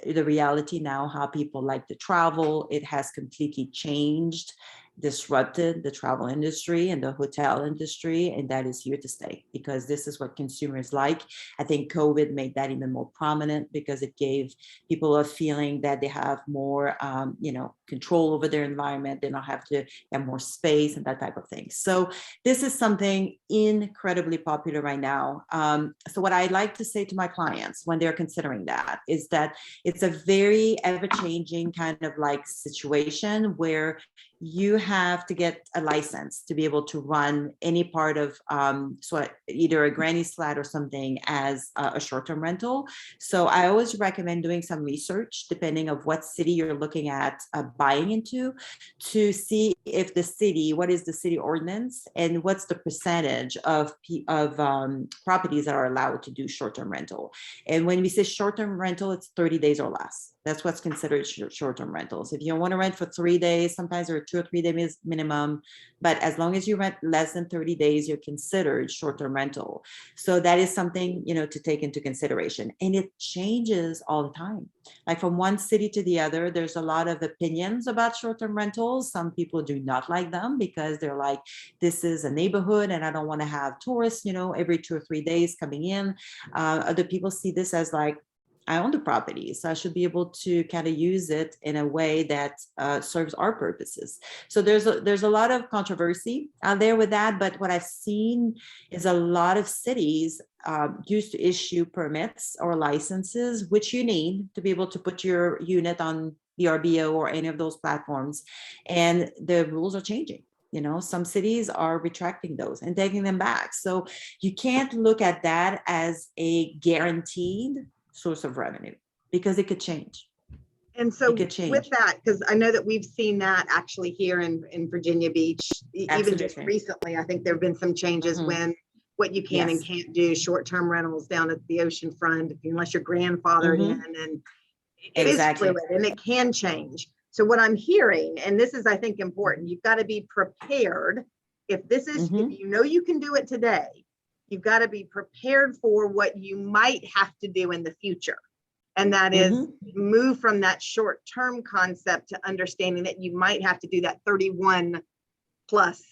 Speaker 4: the reality now, how people like to travel. It has completely changed, disrupted the travel industry and the hotel industry, and that is here to stay because this is what consumers like. I think COVID made that even more prominent because it gave people a feeling that they have more, control over their environment. They don't have to have more space and that type of thing. So this is something incredibly popular right now. So what I like to say to my clients when they're considering that is that it's a very ever-changing kind of like situation where you have to get a license to be able to run any part of either a granny's flat or something as a short-term rental. So I always recommend doing some research depending of what city you're looking at buying into to see if what is the city ordinance and what's the percentage of properties that are allowed to do short-term rental. And when we say short-term rental, it's 30 days or less. That's what's considered short-term rentals. If you want to rent for 3 days, sometimes there are 2 or 3 days minimum, but as long as you rent less than 30 days, you're considered short-term rental. So that is something, to take into consideration. And it changes all the time. Like from one city to the other, there's a lot of opinions about short-term rentals. Some people do not like them because they're like, this is a neighborhood and I don't want to have tourists, every 2 or 3 days coming in. Other people see this as like, I own the property, so I should be able to kind of use it in a way that serves our purposes. So there's a lot of controversy out there with that, but what I've seen is a lot of cities used to issue permits or licenses, which you need to be able to put your unit on VRBO or any of those platforms, and the rules are changing. Some cities are retracting those and taking them back. So you can't look at that as a guaranteed source of revenue because it could change.
Speaker 1: And so with that, because I know that we've seen that actually here in Virginia Beach, even just recently, I think there have been some changes when what you can and can't do, short-term rentals down at the ocean front, unless you're grandfathered in, and it is fluid and it can change. So what I'm hearing, and this is, I think, important, you've got to be prepared. If this is, if you can do it today, you've got to be prepared for what you might have to do in the future. And that is move from that short-term concept to understanding that you might have to do that 31 plus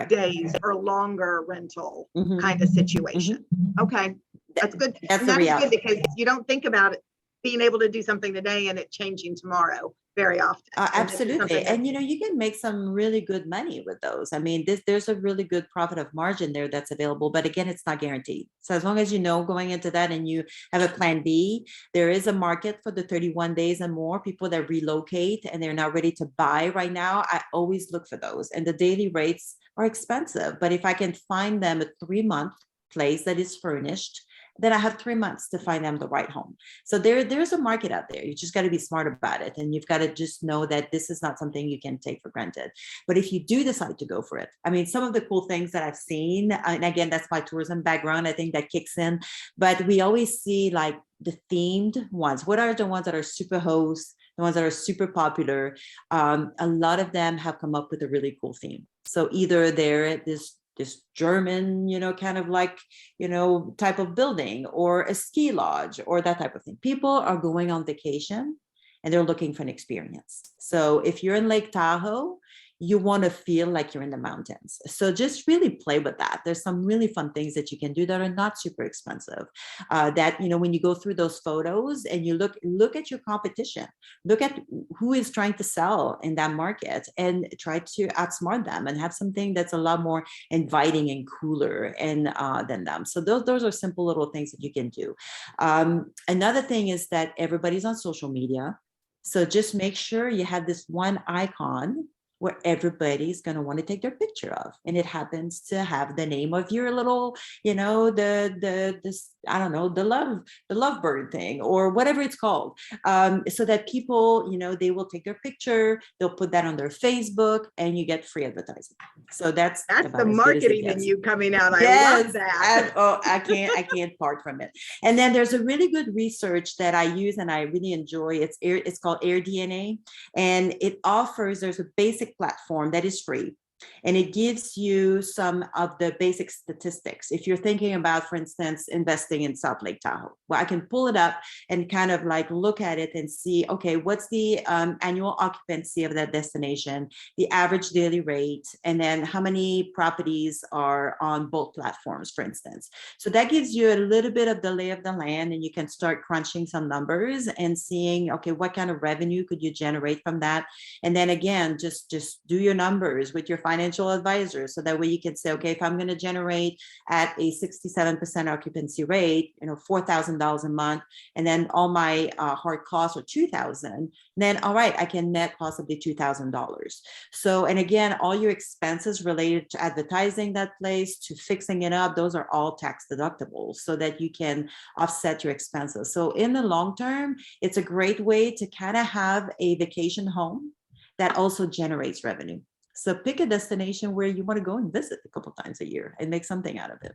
Speaker 1: days or longer rental kind of situation. Okay, that's good. That's good because you don't think about it being able to do something today and it changing tomorrow very often.
Speaker 4: Absolutely. And you can make some really good money with those. I mean, there's a really good profit of margin there that's available, but again, it's not guaranteed. So as long as going into that and you have a plan B, there is a market for the 31 days and more, people that relocate and they're not ready to buy right now. I always look for those, and the daily rates are expensive, but if I can find them a 3-month place that is furnished, then I have 3 months to find them the right home. So there's a market out there. You just got to be smart about it. And you've got to just know that this is not something you can take for granted. But if you do decide to go for it, I mean, some of the cool things that I've seen, and again, that's my tourism background, I think that kicks in, but we always see like the themed ones. What are the ones that are super hosts, the ones that are super popular? A lot of them have come up with a really cool theme. So either they're this German, kind of like, type of building, or a ski lodge or that type of thing. People are going on vacation and they're looking for an experience. So if you're in Lake Tahoe, you want to feel like you're in the mountains. So just really play with that. There's some really fun things that you can do that are not super expensive. That, when you go through those photos and you look at your competition, look at who is trying to sell in that market and try to outsmart them and have something that's a lot more inviting and cooler than them. So those are simple little things that you can do. Another thing is that everybody's on social media. So just make sure you have this one icon where everybody's going to want to take their picture of, and it happens to have the name of your little, this, I don't know, the lovebird thing or whatever it's called, so that people, they will take their picture, they'll put that on their Facebook, and you get free advertising. So that's
Speaker 1: the
Speaker 4: about as good as it
Speaker 1: marketing in
Speaker 4: gets.
Speaker 1: you coming out. I
Speaker 4: Yes,
Speaker 1: love that.
Speaker 4: I can't part from it. And then there's a really good research that I use and I really enjoy. It's called AirDNA, and there's a basic platform that is free. And it gives you some of the basic statistics. If you're thinking about, for instance, investing in South Lake Tahoe, well, I can pull it up and kind of like look at it and see, okay, what's the annual occupancy of that destination, the average daily rate, and then how many properties are on both platforms, for instance. So that gives you a little bit of the lay of the land, and you can start crunching some numbers and seeing, okay, what kind of revenue could you generate from that? And then again, just do your numbers with your financial advisor, so that way you can say, okay, if I'm going to generate at a 67% occupancy rate, $4,000 a month, and then all my hard costs are $2,000, then all right, I can net possibly $2,000. So, and again, all your expenses related to advertising that place, to fixing it up, those are all tax deductible, so that you can offset your expenses. So in the long term, it's a great way to kind of have a vacation home that also generates revenue. So pick a destination where you want to go and visit a couple times a year and make something out of it.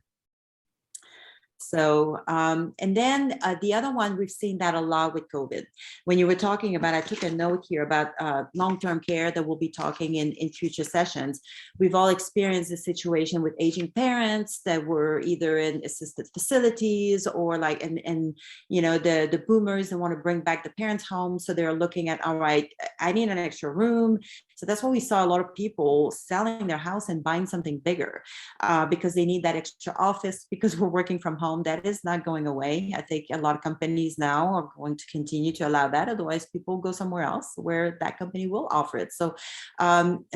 Speaker 4: So, and then the other one, we've seen that a lot with COVID. When you were talking about, I took a note here about long-term care that we'll be talking in future sessions. We've all experienced a situation with aging parents that were either in assisted facilities or like, and the boomers that want to bring back the parents home. So they're looking at, all right, I need an extra room. So that's why we saw a lot of people selling their house and buying something bigger because they need that extra office, because we're working from home. That is not going away. I think a lot of companies now are going to continue to allow that. Otherwise, people go somewhere else where that company will offer it. So,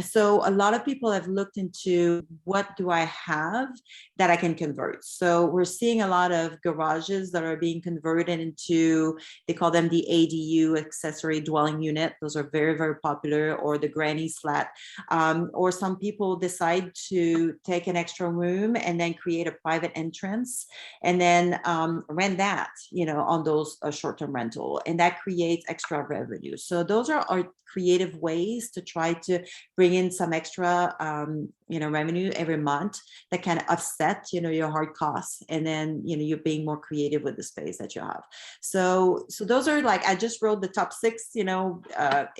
Speaker 4: so a lot of people have looked into, what do I have that I can convert? So we're seeing a lot of garages that are being converted into, they call them the ADU, accessory dwelling unit. Those are very, very popular, or the granny's flat. Or some people decide to take an extra room and then create a private entrance and then rent that, on those short-term rental, and that creates extra revenue. So those are our creative ways to try to bring in some extra, revenue every month that can offset, your hard costs, and then, you're being more creative with the space that you have. So those are like, I just wrote the top 6,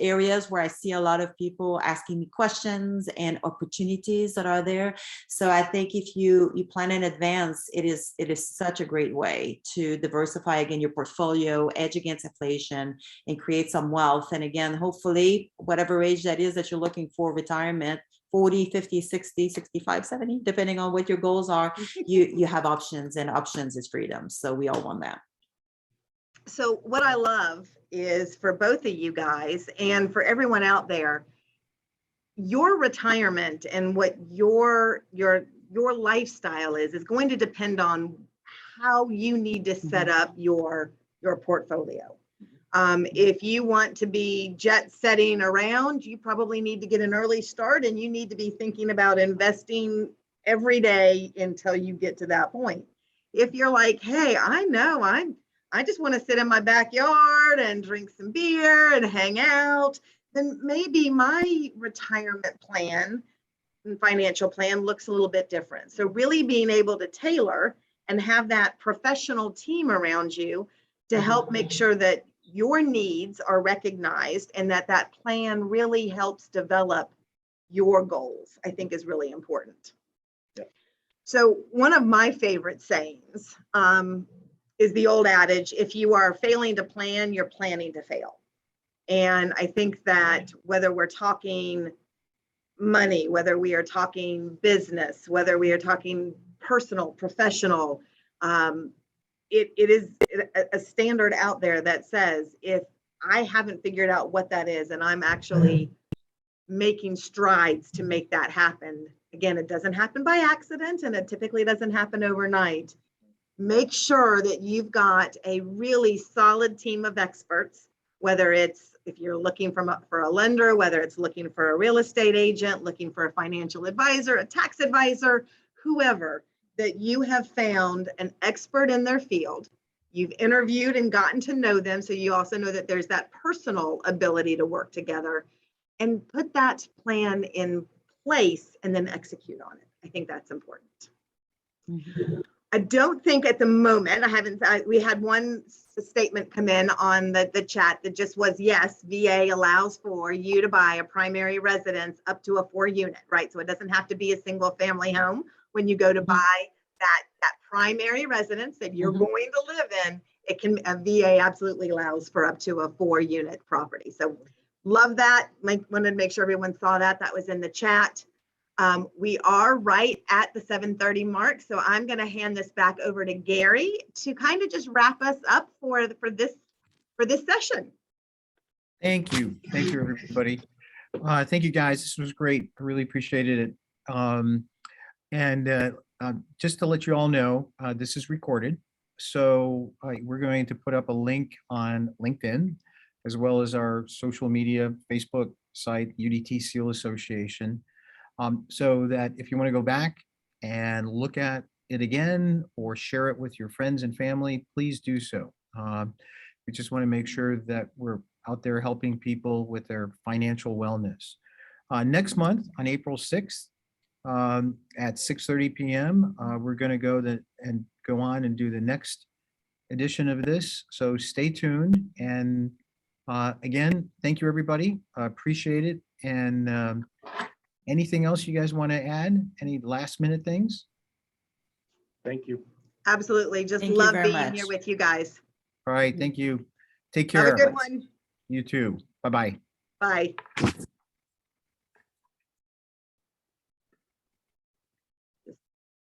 Speaker 4: areas where I see a lot of people asking me questions and opportunities that are there. So I think if you plan in advance, it is such a great way to diversify again your portfolio, edge against inflation, and create some wealth. And again, hopefully, whatever age that is that you're looking for retirement, 40, 50, 60, 65, 70, depending on what your goals are, you have options, and options is freedom. So we all want that.
Speaker 1: So what I love is, for both of you guys and for everyone out there, your retirement and what your lifestyle is going to depend on how you need to set up your portfolio. If you want to be jet setting around, you probably need to get an early start, and you need to be thinking about investing every day until you get to that point. If you're like, hey, I just want to sit in my backyard and drink some beer and hang out, then maybe my retirement plan and financial plan looks a little bit different. So really being able to tailor and have that professional team around you to help make sure that your needs are recognized and that plan really helps develop your goals, I think is really important.
Speaker 3: Yeah.
Speaker 1: So one of my favorite sayings is the old adage, if you are failing to plan, you're planning to fail. And I think that whether we're talking money, whether we are talking business, whether we are talking personal, professional, it is a standard out there that says, if I haven't figured out what that is, and I'm actually making strides to make that happen, again, it doesn't happen by accident, and it typically doesn't happen overnight. Make sure that you've got a really solid team of experts, whether it's if you're looking for a lender, whether it's looking for a real estate agent, looking for a financial advisor, a tax advisor, whoever, that you have found an expert in their field. You've interviewed and gotten to know them. So you also know that there's that personal ability to work together and put that plan in place and then execute on it. I think that's important.
Speaker 4: Mhm.
Speaker 1: I don't think at the moment, we had one statement come in on the chat that just was, yes, VA allows for you to buy a primary residence up to a 4-unit, right? So it doesn't have to be a single family home. When you go to buy that primary residence that you're going to live in, a VA absolutely allows for up to a 4-unit property. So love that. Wanted to make sure everyone saw that. That was in the chat. We are right at the 7:30 mark, so I'm going to hand this back over to Gary to kind of just wrap us up for this session.
Speaker 2: Thank you. Thank you, everybody. Thank you, guys. This was great. I really appreciated it. Just to let you all know, this is recorded. So we're going to put up a link on LinkedIn, as well as our social media, Facebook site, UDT Seal Association. So that if you want to go back and look at it again or share it with your friends and family, please do so. We just want to make sure that we're out there helping people with their financial wellness. Next month on April 6th at 6:30 p.m., we're going to go on and do the next edition of this. So stay tuned. And again, thank you, everybody. I appreciate it. And anything else you guys want to add? Any last minute things?
Speaker 3: Thank you.
Speaker 1: Absolutely. Just
Speaker 4: Thank you
Speaker 1: love
Speaker 4: very
Speaker 1: being
Speaker 4: much.
Speaker 1: here with you guys.
Speaker 2: All right. Thank you. Take
Speaker 1: Have
Speaker 2: care.
Speaker 1: a good one.
Speaker 2: You too. Bye-bye.
Speaker 1: Bye.